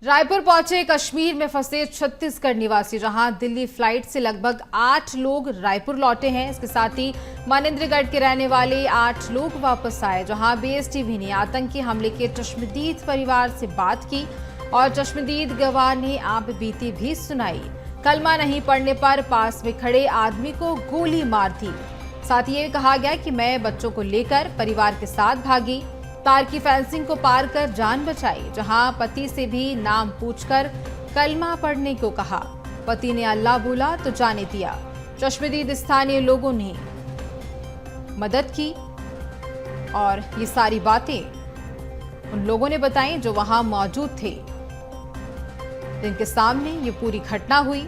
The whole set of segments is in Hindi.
रायपुर पहुंचे कश्मीर में फंसे छत्तीसगढ़ निवासी, जहां दिल्ली फ्लाइट से लगभग 8 लोग रायपुर लौटे हैं। इसके साथ ही मनेन्द्रगढ़ के रहने वाले 8 लोग वापस आए, जहां बीएसटीवी ने आतंकी हमले के चश्मदीद परिवार से बात की और चश्मदीद गवाह ने आप बीती भी सुनाई। कलमा नहीं पढ़ने पर पास में खड़े आदमी को गोली मार दी। साथ ही ये कहा गया कि मैं बच्चों को लेकर परिवार के साथ भागी, तार की फेंसिंग को पार कर जान बचाई, जहां पति से भी नाम पूछकर कलमा पढ़ने को कहा। पति ने अल्लाह बोला तो जाने दिया। चश्मदीद स्थानीय लोगों ने मदद की और ये सारी बातें उन लोगों ने बताई जो वहां मौजूद थे, जिनके सामने ये पूरी घटना हुई।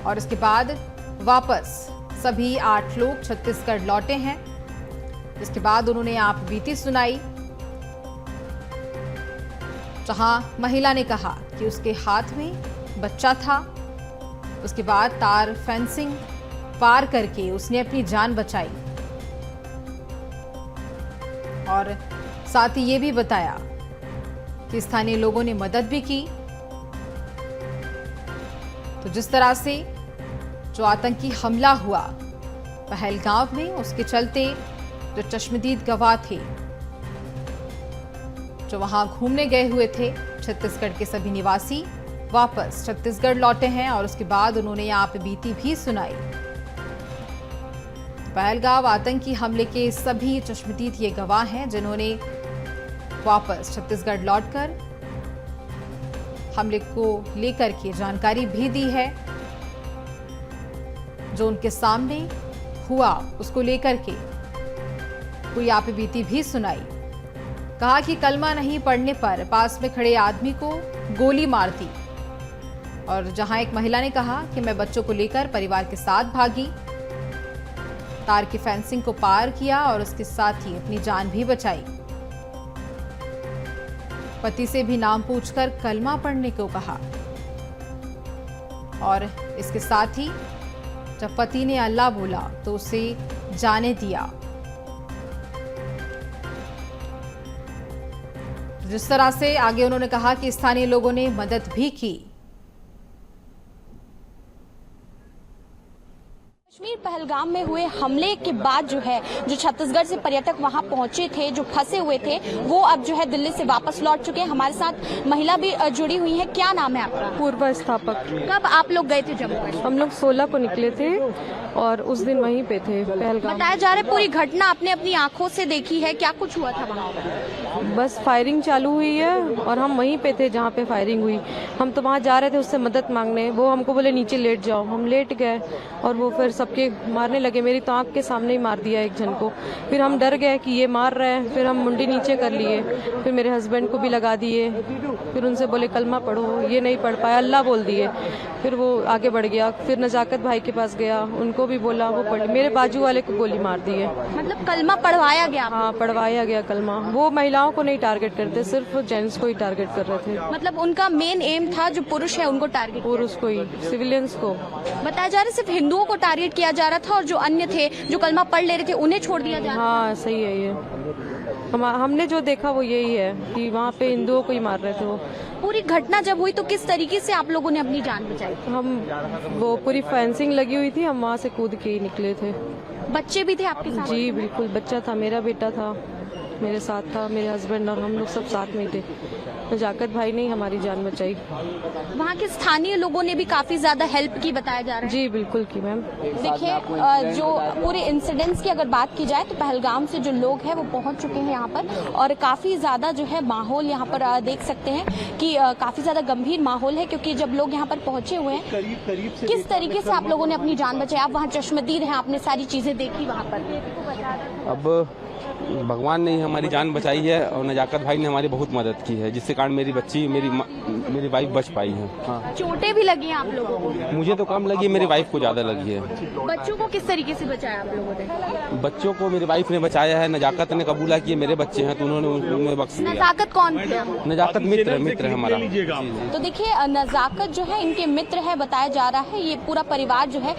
और इसके बाद वापस सभी 8 लोग छत्तीसगढ़ लौटे हैं। इसके बाद उन्होंने आप बीती सुनाई, जहां महिला ने कहा कि उसके हाथ में बच्चा था। उसके बाद तार फेंसिंग पार करके उसने अपनी जान बचाई और साथ ही ये भी बताया कि स्थानीय लोगों ने मदद भी की। तो जिस तरह से जो आतंकी हमला हुआ पहलगाम में, उसके चलते जो चश्मदीद गवाह थे, जो वहां घूमने गए हुए थे, छत्तीसगढ़ के सभी निवासी वापस छत्तीसगढ़ लौटे हैं और उसके बाद उन्होंने यहाँ पे बीती भी सुनाई। पहलगाम आतंकी हमले के सभी चश्मदीद ये गवाह हैं, जिन्होंने वापस छत्तीसगढ़ लौटकर हमले को लेकर के जानकारी भी दी है। जो उनके सामने हुआ उसको लेकर के कोई आप बीती भी सुनाई। कहा कि कलमा नहीं पढ़ने पर पास में खड़े आदमी को गोली मार दी। और जहां एक महिला ने कहा कि मैं बच्चों को लेकर परिवार के साथ भागी, तार की फेंसिंग को पार किया और उसके साथ ही अपनी जान भी बचाई। पति से भी नाम पूछकर कलमा पढ़ने को कहा और इसके साथ ही जब पति ने अल्लाह बोला तो उसे जाने दिया। जिस तरह से आगे उन्होंने कहा कि स्थानीय लोगों ने मदद भी की। कश्मीर पहलगाम में हुए हमले के बाद जो छत्तीसगढ़ से पर्यटक वहां पहुंचे थे, जो फंसे हुए थे, वो अब दिल्ली से वापस लौट चुके हैं। हमारे साथ महिला भी जुड़ी हुई है। क्या नाम है आपका? पूर्व स्थापक। कब आप लोग गए थे जम्मू? हम लोग 16 को निकले थे और उस दिन वहीं पे थे पहलगाम। बताया जा रहा है पूरी घटना आपने अपनी आंखों से देखी है, क्या कुछ हुआ था वहाँ? बस फायरिंग चालू हुई है और हम वहीं पे थे जहाँ पे फायरिंग हुई। हम तो वहाँ जा रहे थे उससे मदद मांगने, वो हमको बोले नीचे लेट जाओ। हम लेट गए और वो फिर सबके मारने लगे। मेरी तो आंख के सामने ही मार दिया एक जन को। फिर हम डर गए कि ये मार रहे हैं, फिर हम मुंडी नीचे कर लिए। फिर मेरे हस्बैंड को भी लगा दिए। फिर उनसे बोले कलमा पढ़ो, ये नहीं पढ़ पाया, अल्लाह बोल दिए। फिर वो आगे बढ़ गया। फिर नजाकत भाई के पास गया, उनको भी बोला, वो पढ़। मेरे बाजू वाले को गोली मार दी है। मतलब कलमा पढ़वाया गया? हाँ, पढ़वाया गया कलमा। वो महिलाओं को नहीं टारगेट करते, सिर्फ जेंट्स को ही टारगेट कर रहे थे। मतलब उनका मेन एम था जो पुरुष है उनको टारगेट? पुरुष को ही, सिविलियंस को। बताया जा रहा है सिर्फ हिंदुओं को टारगेट किया जा रहा था और जो अन्य थे जो कलमा पढ़ ले रहे थे उन्हें छोड़ दिया जा रहा था? हाँ, सही है ये। हमने जो देखा वो यही है कि वहाँ पे हिंदुओं को ही मार रहे थे वो। पूरी घटना जब हुई तो किस तरीके से आप लोगों ने अपनी जान बचाई? वो पूरी फेंसिंग लगी हुई थी, हम वहाँ से कूद के ही निकले थे। बच्चे भी थे आपके साथ? जी बिल्कुल, बच्चा था, मेरा बेटा था मेरे साथ था, मेरे हस्बैंड और हम लोग सब साथ में थे। नजाकत भाई ने हमारी जान बचाई। वहाँ के स्थानीय लोगों ने भी काफी ज्यादा हेल्प की, बताया जा रहा है? जी बिल्कुल की मैम। देखिए, जो पूरे इंसिडेंट्स की अगर बात की जाए तो पहलगाम से जो लोग हैं वो पहुंच चुके हैं यहाँ पर और काफी ज्यादा माहौल यहाँ पर देख सकते हैं कि काफी ज्यादा गंभीर माहौल है, क्योंकि जब लोग यहाँ पर पहुंचे हुए हैं, किस तरीके से आप लोगों ने अपनी जान बचाई? आप वहाँ चश्मदीद हैं, आपने सारी चीजें देखी वहाँ पर। अब भगवान ने हमारी जान बचाई है और नजाकत भाई ने हमारी बहुत मदद की है, जिससे कारण मेरी बच्ची मेरी वाइफ बच पाई है। हाँ, चोटें भी लगी हैं आप लोगों को? मुझे तो कम लगी, मेरी वाइफ को ज्यादा लगी है। बच्चों को किस तरीके से बचाया आप लोगों ने? बच्चों को मेरी वाइफ ने बचाया है। नजाकत ने कबूला किए मेरे बच्चे हैं तो उन्होंने उन्हें बख्श दिया। नजाकत कौन थे? नजाकत मित्र है हमारा। तो देखिए, नजाकत जो है इनके मित्र है, बताया जा रहा है। ये पूरा परिवार जो है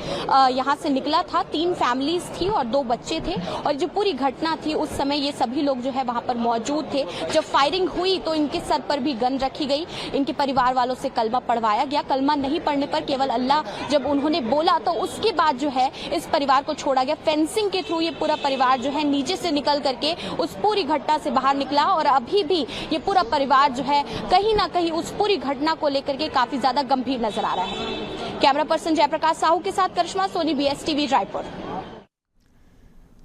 यहाँ से निकला था, 3 फैमिलीज थी और 2 बच्चे थे और जो पूरी घटना थी उस समय ये सभी लोग जो है वहां पर मौजूद थे। जब फायरिंग हुई तो इनके सर पर भी गन रखी गई, इनके परिवार वालों से कलमा पढ़वाया गया। कलमा नहीं पढ़ने पर केवल अल्लाह जब उन्होंने बोला तो उसके बाद जो है इस परिवार को छोड़ा गया। फेंसिंग के थ्रू ये पूरा परिवार जो है नीचे से निकल करके उस पूरी घटना से बाहर निकला और अभी भी ये पूरा परिवार जो है कहीं ना कहीं उस पूरी घटना को लेकर के काफी ज्यादा गंभीर नजर आ रहा है। कैमरा पर्सन जयप्रकाश साहू के साथ करिश्मा सोनी, BSTV रायपुर।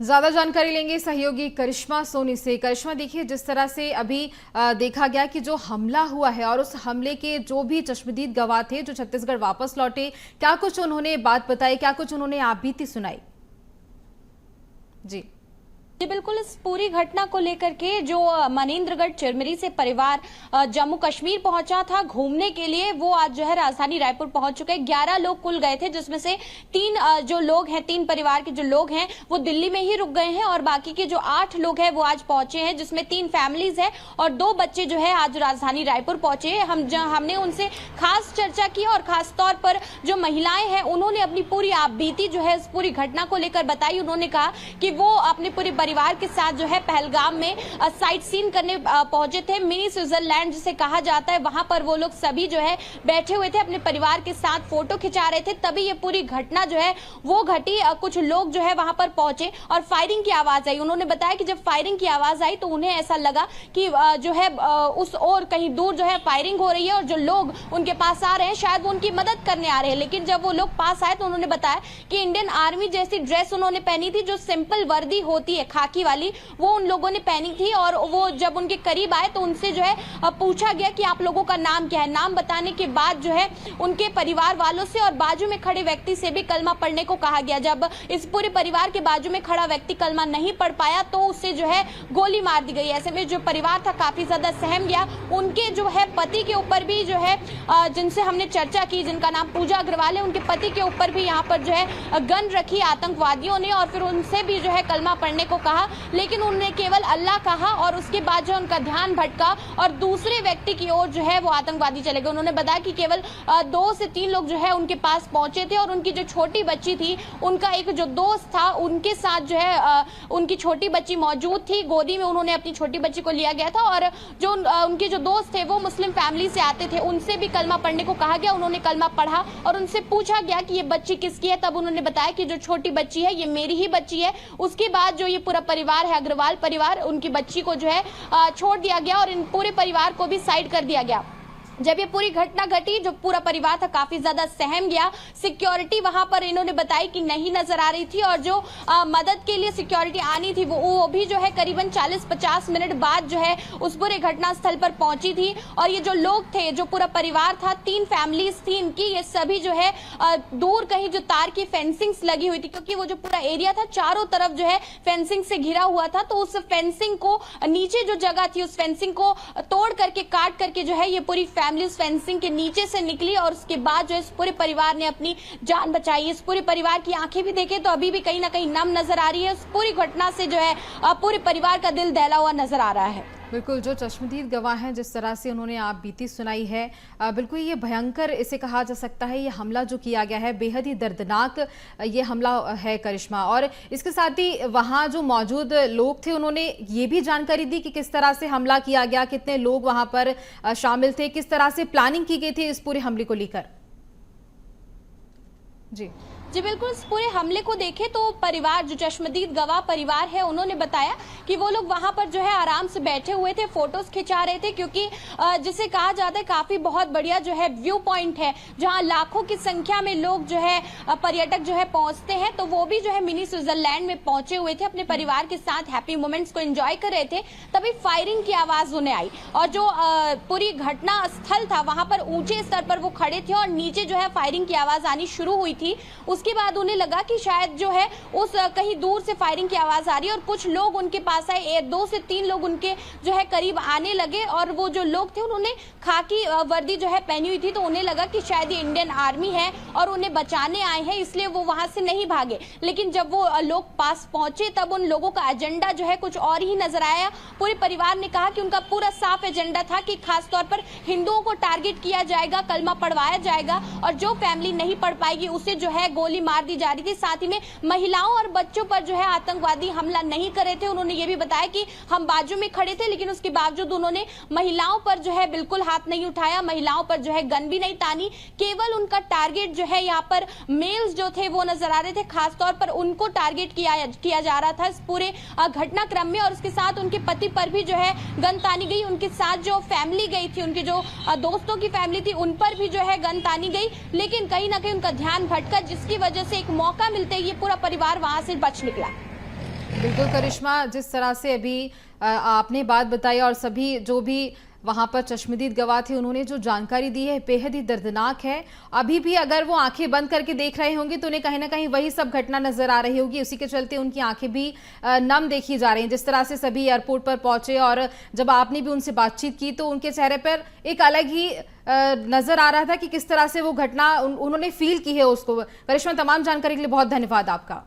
ज्यादा जानकारी लेंगे सहयोगी करिश्मा सोनी से। करिश्मा, देखिए जिस तरह से अभी देखा गया कि जो हमला हुआ है और उस हमले के जो भी चश्मदीद गवाह थे जो छत्तीसगढ़ वापस लौटे, क्या कुछ उन्होंने बात बताई, क्या कुछ उन्होंने आप बीती सुनाई? जी बिल्कुल, इस पूरी घटना को लेकर के जो मनेन्द्रगढ़ चिरमिरी से परिवार जम्मू कश्मीर पहुंचा था घूमने के लिए, वो आज जो है राजधानी रायपुर पहुंच चुके हैं। 11 लोग कुल गए थे, जिसमें से 3 जो लोग हैं, 3 परिवार के जो लोग हैं वो दिल्ली में ही रुक गए हैं और बाकी के जो 8 लोग हैं वो आज पहुंचे हैं, जिसमें 3 फैमिलीज है और 2 बच्चे जो है आज राजधानी रायपुर पहुंचे हैं। हमने उनसे खास चर्चा की और खास तौर पर जो महिलाएं हैं उन्होंने अपनी पूरी आपबीती जो है इस पूरी घटना को लेकर बताई। उन्होंने कहा कि वो अपने पूरे परिवार के साथ जो है पहलगाम में साइट सीन करने पहुंचे थे। मिनी स्विट्जरलैंड जिसे कहा जाता है, वहां पर वो लोग सभी जो है बैठे हुए थे, अपने परिवार के साथ फोटो खिंचा रहे थे। तभी ये पूरी घटना जो है वो घटी। कुछ लोग जो है वहां पर पहुंचे और फायरिंग की आवाज आई। उन्होंने बताया कि जब फायरिंग की आवाज आई तो उन्हें ऐसा लगा कि जो है उस और कहीं दूर जो है फायरिंग हो रही है और जो लोग उनके पास आ रहे हैं शायद वो उनकी मदद करने आ रहे हैं। लेकिन जब वो लोग पास आए तो उन्होंने बताया कि इंडियन आर्मी जैसी ड्रेस उन्होंने पहनी थी, जो सिंपल वर्दी होती है खाकी वाली, वो उन लोगों ने पहनी थी। और वो जब उनके करीब आए तो उनसे जो है पूछा गया कि आप लोगों का नाम क्या है। नाम बताने के बाद जो है उनके परिवार वालों से और बाजू में खड़े व्यक्ति से भी कलमा पढ़ने को कहा गया। जब इस पूरे परिवार के बाजू में खड़ा व्यक्ति कलमा नहीं पढ़ पाया तो उससे जो है गोली मार दी गई। ऐसे में जो परिवार था काफी ज्यादा सहम गया। उनके जो है पति के ऊपर भी जो है जिनसे हमने चर्चा की, जिनका नाम पूजा अग्रवाल है, उनके पति के ऊपर भी यहाँ पर जो है गन रखी आतंकवादियों ने और फिर उनसे भी जो है कलमा पढ़ने को कहा। लेकिन उन्होंने केवल अल्लाह कहा और उसके बाद जो उनका ध्यान भटका और दूसरे व्यक्ति की ओर जो है वो आतंकवादी चले गए। उन्होंने बताया कि केवल 2 से 3 लोग जो है उनके पास पहुंचे थे और उनकी जो छोटी बच्ची थी, उनका एक जो दोस्त था उनके साथ जो है उनकी छोटी बच्ची मौजूद थी। गोदी में उन्होंने अपनी छोटी बच्ची को लिया गया था और जो उनके जो दोस्त थे वो मुस्लिम फैमिली से आते थे, उनसे भी कलमा पढ़ने को कहा गया। उन्होंने कलमा पढ़ा और उनसे पूछा गया कि ये बच्ची किसकी है। तब उन्होंने बताया कि जो छोटी बच्ची है ये मेरी ही बच्ची है। उसके बाद जो ये पूरा परिवार है, अग्रवाल परिवार, उनकी बच्ची को जो है छोड़ दिया गया और इन पूरे परिवार को भी साइड कर दिया गया। जब ये पूरी घटना घटी, जो पूरा परिवार था काफी ज्यादा सहम गया। सिक्योरिटी वहां पर इन्होंने बताई कि नहीं नजर आ रही थी और जो मदद के लिए सिक्योरिटी आनी थी वो भी जो है करीबन 40-50 मिनट बाद जो है उस पूरे घटना स्थल पर पहुंची थी। और ये जो लोग थे, जो पूरा परिवार था, 3 फैमिलीज थी इनकी, ये सभी जो है दूर कहीं जो तार की फेंसिंग्स लगी हुई थी, क्योंकि वो जो पूरा एरिया था चारों तरफ जो है फेंसिंग से घिरा हुआ था। तो उस फेंसिंग को नीचे जो जगह थी उस फेंसिंग को तोड़ करके काट करके जो है ये पूरी फैमिली उस फेंसिंग के नीचे से निकली और उसके बाद जो इस पूरे परिवार ने अपनी जान बचाई। इस पूरे परिवार की आंखें भी देखें तो अभी भी कहीं ना कहीं नम नजर आ रही है। इस पूरी घटना से जो है पूरे परिवार का दिल दहला हुआ नजर आ रहा है। बिल्कुल, जो चश्मदीद गवाह हैं, जिस तरह से उन्होंने आप बीती सुनाई है, बिल्कुल ये भयंकर इसे कहा जा सकता है। ये हमला जो किया गया है बेहद ही दर्दनाक ये हमला है करिश्मा। और इसके साथ ही वहाँ जो मौजूद लोग थे उन्होंने ये भी जानकारी दी कि किस तरह से हमला किया गया, कितने लोग वहाँ पर शामिल थे, किस तरह से प्लानिंग की गई थी इस पूरे हमले को लेकर। जी बिल्कुल, इस पूरे हमले को देखें तो परिवार, जो चश्मदीद गवाह परिवार है, उन्होंने बताया कि वो लोग वहां पर जो है आराम से बैठे हुए थे, फोटोज खिंचा रहे थे, क्योंकि जिसे कहा जाता है काफी बहुत बढ़िया जो है व्यू पॉइंट है, जहां लाखों की संख्या में लोग जो है पर्यटक जो है पहुंचते हैं। तो वो भी जो है मिनी स्विट्जरलैंड में पहुंचे हुए थे, अपने परिवार के साथ हैप्पी मोमेंट्स को एंजॉय कर रहे थे। तभी फायरिंग की आवाज उन्हें आई और जो पूरी घटना स्थल था वहां पर ऊंचे स्तर पर वो खड़े थे और नीचे जो है फायरिंग की आवाज आनी शुरू हुई थी। उसके बाद उन्हें लगा कि शायद जो है उस कहीं दूर से फायरिंग की आवाज आ रही है और कुछ लोग उनके पास आए। 2 से 3 लोग उनके जो है करीब आने लगे और वो जो लोग थे उन्होंने खाकी वर्दी जो है पहनी हुई थी, तो उन्हें लगा कि शायद ये इंडियन आर्मी है और उन्हें बचाने आए हैं, इसलिए वो वहां से नहीं भागे। लेकिन जब वो लोग पास पहुंचे तब उन लोगों का एजेंडा जो है कुछ और ही नजर आया। पूरे परिवार ने कहा कि उनका पूरा साफ एजेंडा था कि खास तौर पर हिंदुओं को टारगेट किया जाएगा, कलमा पढ़वाया जाएगा और जो फैमिली नहीं पढ़ पाएगी उसे जो है गोली गोली मार दी जा रही थी। साथ ही में महिलाओं और बच्चों पर जो है आतंकवादी हमला नहीं कर रहे थे। उन्होंने ये भी बताया कि हम बाजू में खड़े थे, लेकिन उसके बावजूद उन्होंने महिलाओं पर जो है बिल्कुल हाथ नहीं उठाया, महिलाओं पर जो है गन भी नहीं तानी। केवल उनका टारगेट जो है यहाँ पर मेल्स जो थे वो नजर आ रहे थे, खासतौर पर उनको टारगेट किया जा रहा था इस पूरे घटनाक्रम में। और उसके साथ उनके पति पर भी जो है गन तानी गई, उनके साथ जो फैमिली गई थी, उनके जो दोस्तों की फैमिली थी, उन पर भी जो है गन तानी गई। लेकिन कहीं ना कहीं उनका ध्यान भटका, जिसकी वजह से एक मौका मिलते ही ये पूरा परिवार वहां से बच निकला। बिल्कुल करिश्मा, जिस तरह से अभी आपने बात बताई और सभी जो भी वहां पर चश्मदीद गवाह थे उन्होंने जो जानकारी दी है बेहद ही दर्दनाक है। अभी भी अगर वो आंखें बंद करके देख रहे होंगे तो उन्हें कहीं ना कहीं वही सब घटना नजर आ रही होगी। उसी के चलते उनकी आंखें भी नम देखी जा रही हैं। जिस तरह से सभी एयरपोर्ट पर पहुंचे और जब आपने भी उनसे बातचीत की तो उनके चेहरे पर एक अलग ही नजर आ रहा था कि किस तरह से वो घटना उन्होंने फील की है उसको। करिश्मा, तमाम जानकारी के लिए बहुत धन्यवाद आपका।